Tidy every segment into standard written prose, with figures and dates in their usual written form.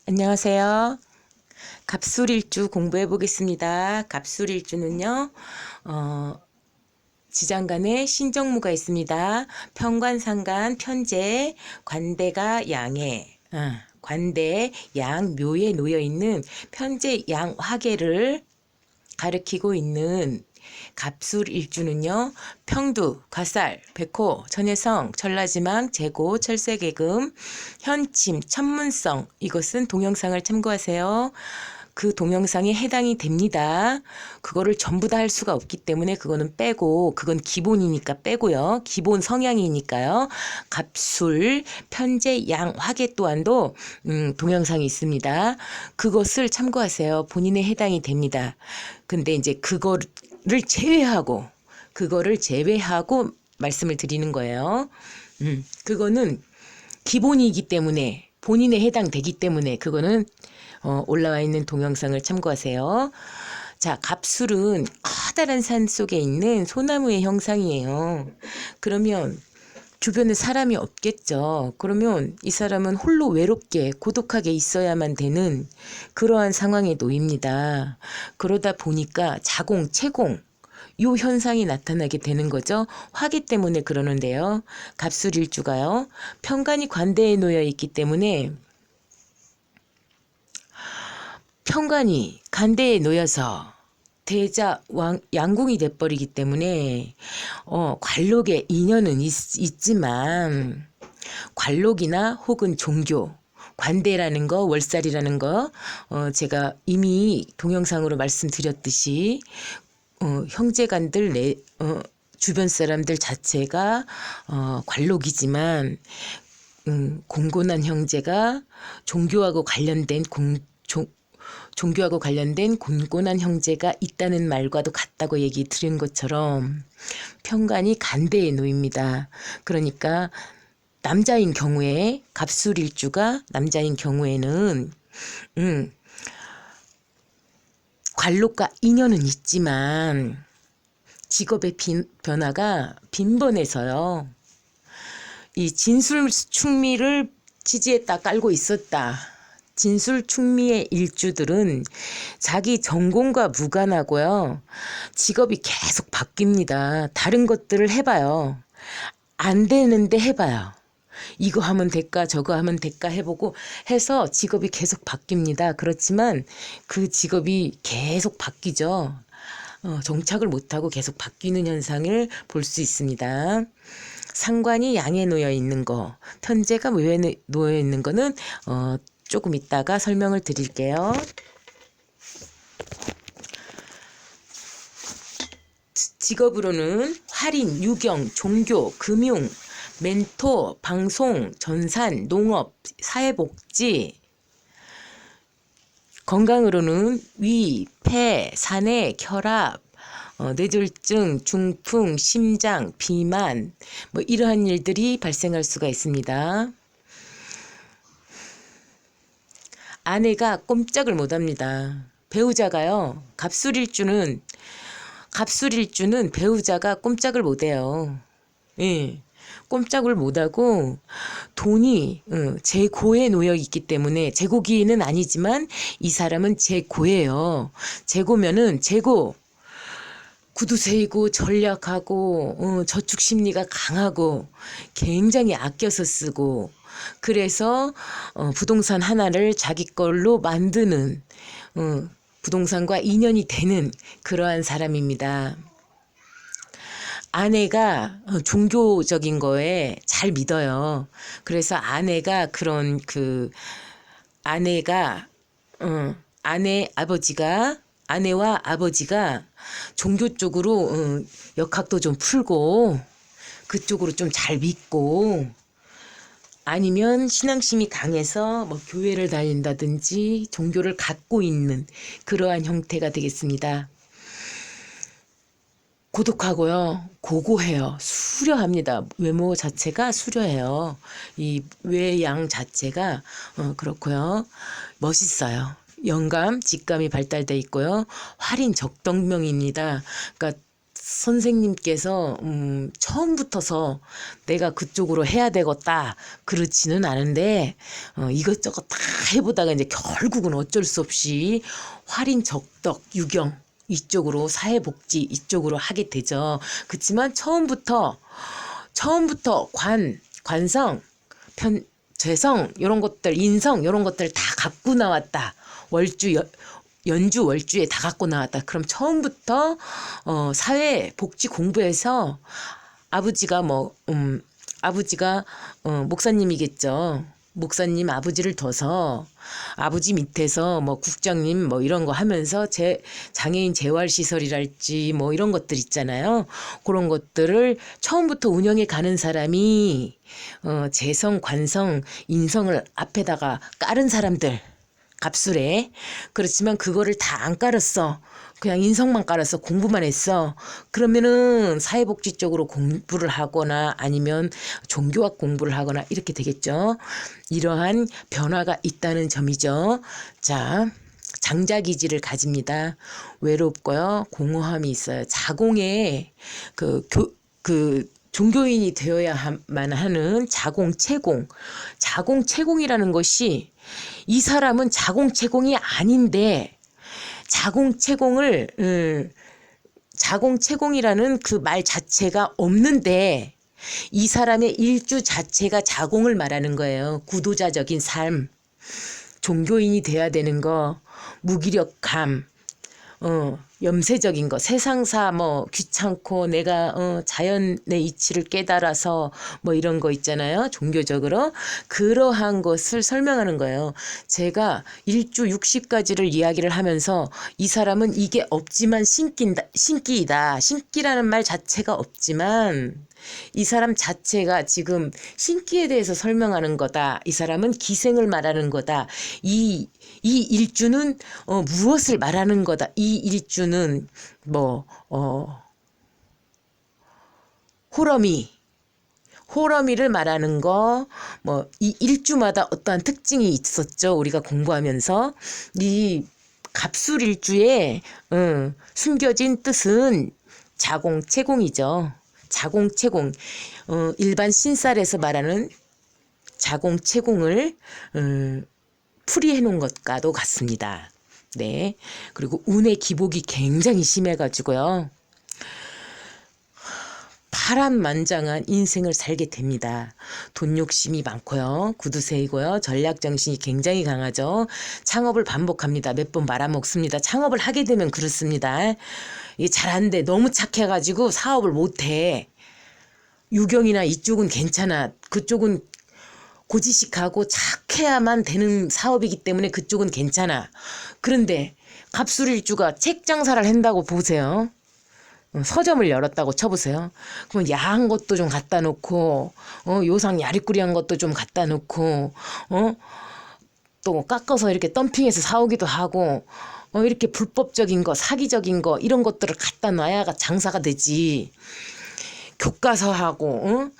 안녕하세요. 갑술일주 공부해 보겠습니다. 갑술일주는요, 지장간에 신정무가 있습니다. 편관상간, 편재, 관대가 양에, 관대, 양, 묘에 놓여 있는 편재, 양, 화계를 가리키고 있는 갑술일주는요, 평두, 가살, 백호, 전해성, 전라지망, 재고, 철새개금, 현침, 천문성, 이것은 동영상을 참고하세요. 그 동영상에 해당이 됩니다. 그거를 전부 다 할 수가 없기 때문에 그거는 빼고, 그건 기본이니까 빼고요. 기본 성향이니까요. 갑술, 편재, 양, 화계 또한도 동영상이 있습니다. 그것을 참고하세요. 본인에 해당이 됩니다. 근데 이제 그거를 제외하고 말씀을 드리는 거예요. 그거는 기본이기 때문에 본인에 해당되기 때문에 그거는 올라와 있는 동영상을 참고하세요. 자, 갑술은 커다란 산 속에 있는 소나무의 형상이에요. 그러면 주변에 사람이 없겠죠. 그러면 이 사람은 홀로 외롭게 고독하게 있어야만 되는 그러한 상황에 놓입니다. 그러다 보니까 자공, 채공 요 현상이 나타나게 되는 거죠. 화기 때문에 그러는데요. 갑술일주가요. 편관이 관대에 놓여 있기 때문에 편관이 간대에 놓여서 대자 양궁이 돼버리기 때문에 관록에 인연은 있지만 관록이나 혹은 종교 관대라는 거 월살이라는 거 제가 이미 동영상으로 말씀드렸듯이 형제간들 주변 사람들 자체가 관록이지만 공곤한 형제가 종교하고 관련된 곤곤한 형제가 있다는 말과도 같다고 얘기 드린 것처럼 편관이 간대에 놓입니다. 그러니까 남자인 경우에 갑술일주가 남자인 경우에는 관록과 인연은 있지만 직업의 변화가 빈번해서요. 이 진술충미를 지지에다 깔고 있었다. 진술충미의 일주들은 자기 전공과 무관하고요. 직업이 계속 바뀝니다. 다른 것들을 해봐요. 안 되는데 해봐요. 이거 하면 될까 저거 하면 될까 해보고 해서 직업이 계속 바뀝니다. 그렇지만 그 직업이 계속 바뀌죠. 정착을 못하고 계속 바뀌는 현상을 볼 수 있습니다. 상관이 양에 놓여 있는 거, 편재가 묘에 놓여 있는 거는 조금 이따가 설명을 드릴게요. 직업으로는 할인, 유경, 종교, 금융, 멘토, 방송, 전산, 농업, 사회복지. 건강으로는 위, 폐, 산해, 혈압, 뇌졸중, 중풍, 심장, 비만 뭐 이러한 일들이 발생할 수가 있습니다. 아내가 꼼짝을 못합니다. 배우자가요. 갑술일주는 배우자가 꼼짝을 못해요. 예, 꼼짝을 못하고 돈이 재고에 놓여 있기 때문에 재고기는 아니지만 이 사람은 재고예요. 재고면은 재고 구두쇠이고 전략하고 저축 심리가 강하고 굉장히 아껴서 쓰고 그래서 부동산 하나를 자기 걸로 만드는 부동산과 인연이 되는 그러한 사람입니다. 아내가 종교적인 거에 잘 믿어요. 그래서 아내가 그런 아내가 아내와 아버지가 종교 쪽으로 역학도 좀 풀고 그쪽으로 좀 잘 믿고 아니면 신앙심이 강해서 뭐 교회를 다닌다든지 종교를 갖고 있는 그러한 형태가 되겠습니다. 고독하고요. 고고해요. 수려합니다. 외모 자체가 수려해요. 이 외양 자체가 그렇고요. 멋있어요. 영감, 직감이 발달돼 있고요. 활인 적덕명입니다. 그러니까 선생님께서 처음부터서 내가 그쪽으로 해야 되겠다 그렇지는 않은데 이것저것 다 해보다가 이제 결국은 어쩔 수 없이 활인, 적덕, 유경 이쪽으로 사회복지 이쪽으로 하게 되죠. 그렇지만 처음부터 관성, 재성 이런 것들, 인성 이런 것들 다 갖고 나왔다. 연주 월주에 다 갖고 나왔다. 그럼 처음부터 사회복지 공부해서 아버지가 목사님이겠죠. 목사님 아버지를 둬서 아버지 밑에서 국장님 이런 거 하면서 장애인 재활시설이랄지 이런 것들 있잖아요. 그런 것들을 처음부터 운영해 가는 사람이 재성, 관성, 인성을 앞에다가 깔은 사람들 갑술에. 그렇지만 그거를 다 안 깔았어. 그냥 인성만 깔았어. 공부만 했어. 그러면은 사회복지 쪽으로 공부를 하거나 아니면 종교학 공부를 하거나 이렇게 되겠죠. 이러한 변화가 있다는 점이죠. 자, 장자기질을 가집니다. 외롭고요. 공허함이 있어요. 자공에 종교인이 되어야만 하는 자공채공이라는 것이 이 사람은 자공채공이 아닌데 자공채공이라는 그 말 자체가 없는데 이 사람의 일주 자체가 자공을 말하는 거예요. 구도자적인 삶, 종교인이 돼야 되는 거, 무기력감, 염세적인 거, 세상사 귀찮고 내가 자연의 이치를 깨달아서 이런 거 있잖아요. 종교적으로 그러한 것을 설명하는 거예요. 제가 일주 60가지를 이야기를 하면서 이 사람은 이게 없지만 신기이다. 신기라는 말 자체가 없지만 이 사람 자체가 지금 신기에 대해서 설명하는 거다. 이 사람은 기생을 말하는 거다. 이 일주는 무엇을 말하는 거다. 이 일주는 호러미를 말하는 거, 이 일주마다 어떠한 특징이 있었죠. 우리가 공부하면서 이 갑술일주의 숨겨진 뜻은 자공채공이죠. 자공채공, 일반 신살에서 말하는 자공채공을 풀이해 놓은 것과도 같습니다. 네. 그리고 운의 기복이 굉장히 심해가지고요. 파란만장한 인생을 살게 됩니다. 돈 욕심이 많고요. 구두쇠이고요. 전략정신이 굉장히 강하죠. 창업을 반복합니다. 몇 번 말아먹습니다. 창업을 하게 되면 그렇습니다. 이게 잘 안 돼. 너무 착해가지고 사업을 못해. 유경이나 이쪽은 괜찮아. 그쪽은 고지식하고 착해야만 되는 사업이기 때문에 그쪽은 괜찮아. 그런데 갑술일주가 책 장사를 한다고 보세요. 서점을 열었다고 쳐보세요. 그럼 야한 것도 좀 갖다 놓고 요상 야리꾸리한 것도 좀 갖다 놓고 또 깎아서 이렇게 덤핑해서 사오기도 하고 이렇게 불법적인 거 사기적인 거 이런 것들을 갖다 놔야 장사가 되지. 교과서하고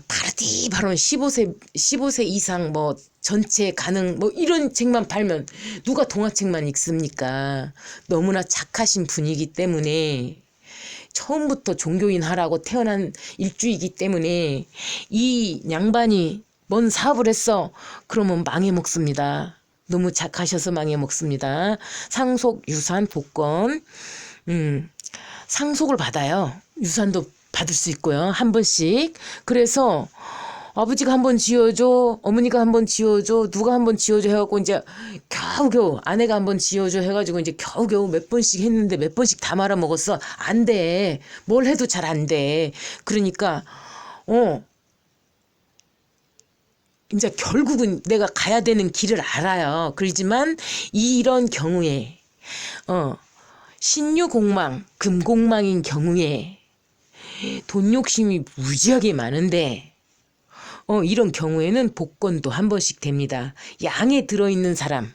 바르디 바로 15세 이상 전체 가능 이런 책만 팔면 누가 동화책만 읽습니까? 너무나 착하신 분이기 때문에 처음부터 종교인 하라고 태어난 일주이기 때문에 이 양반이 뭔 사업을 했어? 그러면 망해 먹습니다. 너무 착하셔서 망해 먹습니다. 상속, 유산, 복권 상속을 받아요. 유산도 받을 수 있고요. 한 번씩. 그래서 아버지가 한번 지어줘, 어머니가 한번 지어줘, 누가 한번 지어줘 해갖고 이제 겨우겨우 아내가 한번 지어줘 해가지고 이제 겨우겨우 몇 번씩 했는데 몇 번씩 다 말아먹었어. 안 돼. 뭘 해도 잘 안 돼. 그러니까 이제 결국은 내가 가야 되는 길을 알아요. 그러지만 이런 경우에 신유공망, 금공망인 경우에 돈 욕심이 무지하게 많은데 이런 경우에는 복권도 한 번씩 됩니다. 양에 들어있는 사람,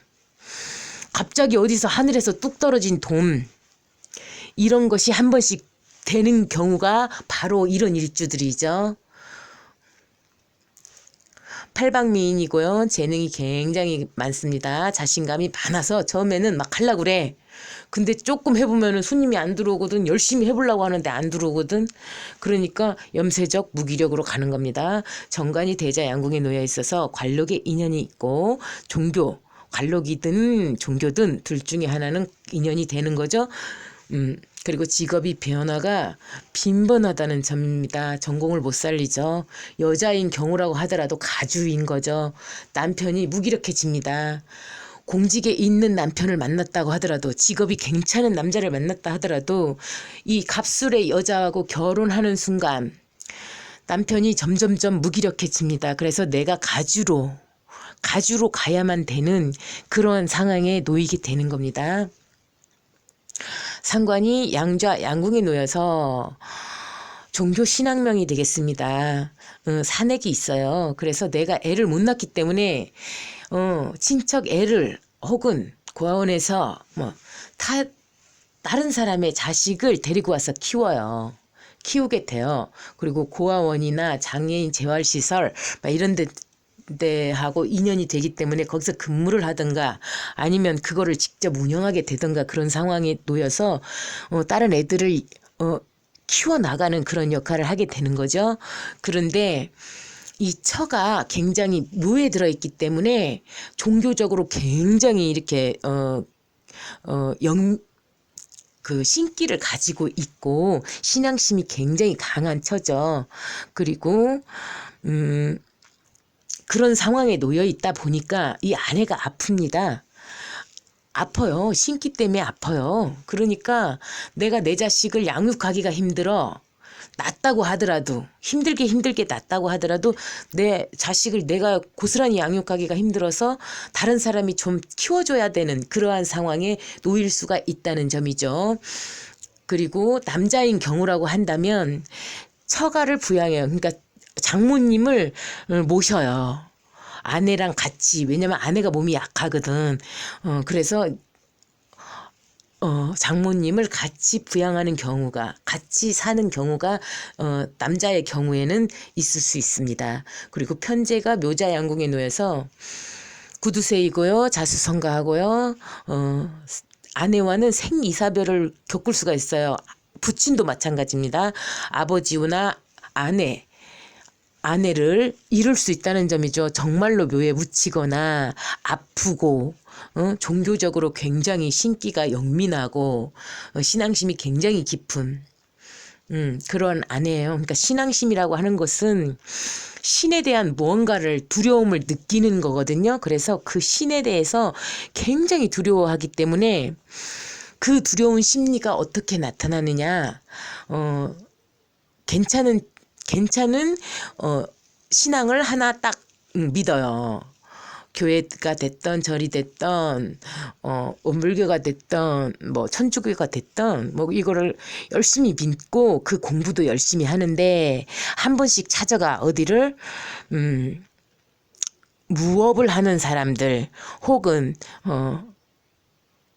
갑자기 어디서 하늘에서 뚝 떨어진 돈, 이런 것이 한 번씩 되는 경우가 바로 이런 일주들이죠. 팔방미인이고요. 재능이 굉장히 많습니다. 자신감이 많아서 처음에는 막 하려고 그래. 근데 조금 해보면은 손님이 안 들어오거든. 열심히 해보려고 하는데 안 들어오거든. 그러니까 염세적 무기력으로 가는 겁니다. 정관이 대자 양궁에 놓여 있어서 관록에 인연이 있고 종교, 관록이든 종교든 둘 중에 하나는 인연이 되는 거죠. 그리고 직업이 변화가 빈번하다는 점입니다. 전공을 못 살리죠. 여자인 경우라고 하더라도 가주인 거죠. 남편이 무기력해집니다. 공직에 있는 남편을 만났다고 하더라도 직업이 괜찮은 남자를 만났다 하더라도 이 갑술의 여자하고 결혼하는 순간 남편이 점점점 무기력해집니다. 그래서 내가 가주로 가야만 되는 그런 상황에 놓이게 되는 겁니다. 상관이 양좌 양궁에 놓여서 종교 신앙명이 되겠습니다. 산액이 있어요. 그래서 내가 애를 못 낳기 때문에 친척 애를 혹은 고아원에서 다른 사람의 자식을 데리고 와서 키우게 돼요. 그리고 고아원이나 장애인 재활시설 이런 데하고 인연이 되기 때문에 거기서 근무를 하든가 아니면 그거를 직접 운영하게 되든가 그런 상황에 놓여서 다른 애들을 키워나가는 그런 역할을 하게 되는 거죠. 그런데 이 처가 굉장히 묘에 들어있기 때문에 종교적으로 굉장히 이렇게 그 신기를 가지고 있고 신앙심이 굉장히 강한 처죠. 그리고 그런 상황에 놓여 있다 보니까 이 아내가 아픕니다. 아파요. 신기 때문에 아파요. 그러니까 내가 내 자식을 양육하기가 힘들어. 낳았다고 하더라도 힘들게 낳았다고 하더라도 내 자식을 내가 고스란히 양육하기가 힘들어서 다른 사람이 좀 키워줘야 되는 그러한 상황에 놓일 수가 있다는 점이죠. 그리고 남자인 경우라고 한다면 처가를 부양해요. 그러니까 장모님을 모셔요. 아내랑 같이. 왜냐면 아내가 몸이 약하거든. 그래서 장모님을 같이 부양하는 경우가, 같이 사는 경우가 남자의 경우에는 있을 수 있습니다. 그리고 편제가 묘자 양궁에 놓여서 구두쇠이고요, 자수성가하고요, 아내와는 생이사별을 겪을 수가 있어요. 부친도 마찬가지입니다. 아버지나 아내를 잃을 수 있다는 점이죠. 정말로 묘에 묻히거나 아프고 종교적으로 굉장히 신기가 영민하고 신앙심이 굉장히 깊은 그런 아내예요. 그러니까 신앙심이라고 하는 것은 신에 대한 무언가를 두려움을 느끼는 거거든요. 그래서 그 신에 대해서 굉장히 두려워하기 때문에 그 두려운 심리가 어떻게 나타나느냐 괜찮은 신앙을 하나 딱 믿어요. 교회가 됐던 절이 됐던 원불교가 됐던 천주교가 됐던 이거를 열심히 믿고 그 공부도 열심히 하는데 한 번씩 찾아가 어디를 무업을 하는 사람들 혹은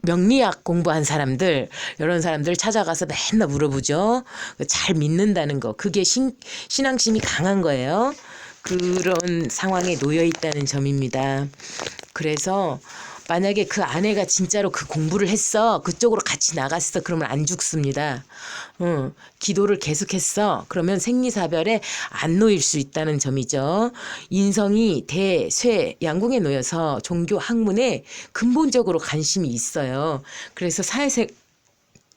명리학 공부한 사람들 이런 사람들 찾아가서 맨날 물어보죠. 잘 믿는다는 거 그게 신앙심이 강한 거예요. 그런 상황에 놓여 있다는 점입니다. 그래서 만약에 그 아내가 진짜로 그 공부를 했어 그쪽으로 같이 나갔어 그러면 안 죽습니다. 기도를 계속했어 그러면 생리사별에 안 놓일 수 있다는 점이죠. 인성이 대, 쇠, 양궁에 놓여서 종교 학문에 근본적으로 관심이 있어요. 그래서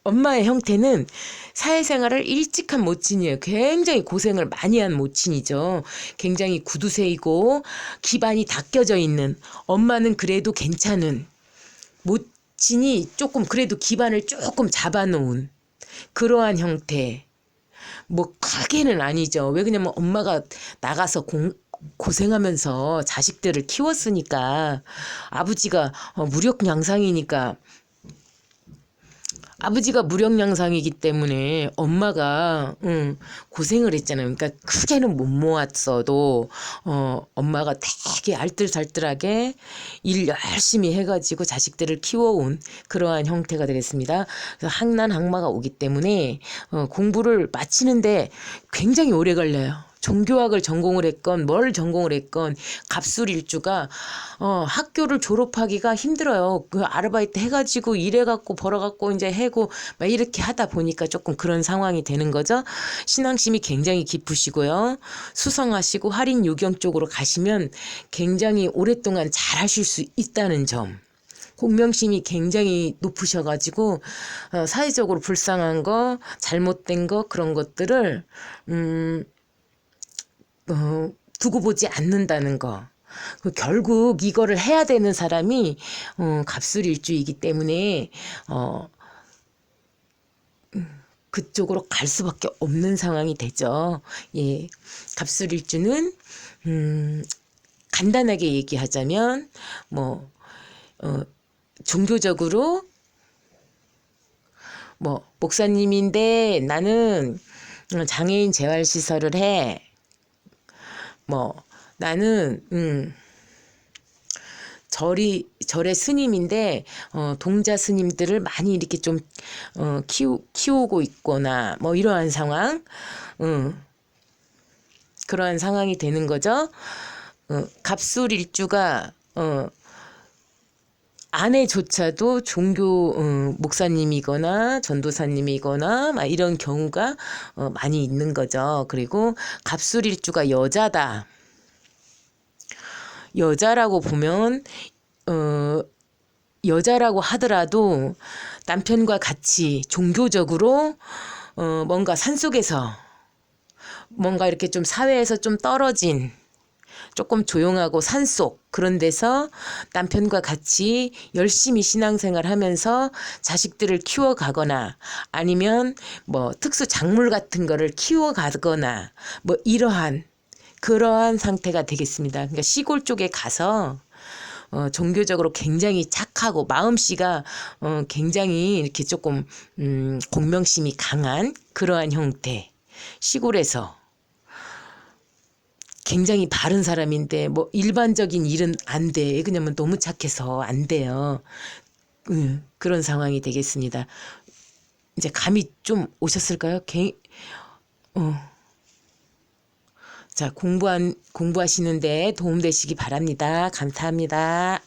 엄마의 형태는 사회생활을 일찍 한 모친이에요. 굉장히 고생을 많이 한 모친이죠. 굉장히 구두쇠이고 기반이 닦여져 있는 엄마는 그래도 괜찮은 모친이 조금 그래도 기반을 조금 잡아놓은 그러한 형태. 크게는 아니죠. 왜 그러냐면 엄마가 나가서 고생하면서 자식들을 키웠으니까 아버지가 무력양상이니까 아버지가 무력양상이기 때문에 엄마가 고생을 했잖아요. 그러니까 크게는 못 모았어도 엄마가 되게 알뜰살뜰하게 일 열심히 해가지고 자식들을 키워온 그러한 형태가 되겠습니다. 그래서 학난학마가 오기 때문에 공부를 마치는데 굉장히 오래 걸려요. 종교학을 전공을 했건 뭘 전공을 했건 갑술일주가 학교를 졸업하기가 힘들어요. 그 아르바이트 해가지고 일해갖고 벌어갖고 이제 해고 막 이렇게 하다 보니까 조금 그런 상황이 되는 거죠. 신앙심이 굉장히 깊으시고요. 수성하시고 할인 유경 쪽으로 가시면 굉장히 오랫동안 잘 하실 수 있다는 점. 공명심이 굉장히 높으셔가지고 사회적으로 불쌍한 거, 잘못된 거 그런 것들을 두고 보지 않는다는 거. 결국 이거를 해야 되는 사람이 갑술일주이기 때문에 그쪽으로 갈 수밖에 없는 상황이 되죠. 예, 갑술일주는 간단하게 얘기하자면 뭐 종교적으로 뭐 목사님인데 나는 장애인 재활시설을 해. 뭐 나는 절의 스님인데 동자 스님들을 많이 이렇게 좀 키우고 있거나 뭐 이러한 상황, 그러한 상황이 되는 거죠. 갑술일주가 아내조차도 종교 목사님이거나 전도사님이거나 막 이런 경우가 많이 있는 거죠. 그리고 갑술일주가 여자다. 여자라고 보면 여자라고 하더라도 남편과 같이 종교적으로 뭔가 산속에서 뭔가 이렇게 좀 사회에서 좀 떨어진 조금 조용하고 산속 그런 데서 남편과 같이 열심히 신앙생활 하면서 자식들을 키워가거나 아니면 뭐 특수 작물 같은 거를 키워가거나 뭐 그러한 상태가 되겠습니다. 그러니까 시골 쪽에 가서 종교적으로 굉장히 착하고 마음씨가 굉장히 이렇게 조금 공명심이 강한 그러한 형태 시골에서 굉장히 바른 사람인데 뭐 일반적인 일은 안 돼. 왜냐면 너무 착해서 안 돼요. 그런 상황이 되겠습니다. 이제 감이 좀 오셨을까요? 자, 공부하시는데 도움되시기 바랍니다. 감사합니다.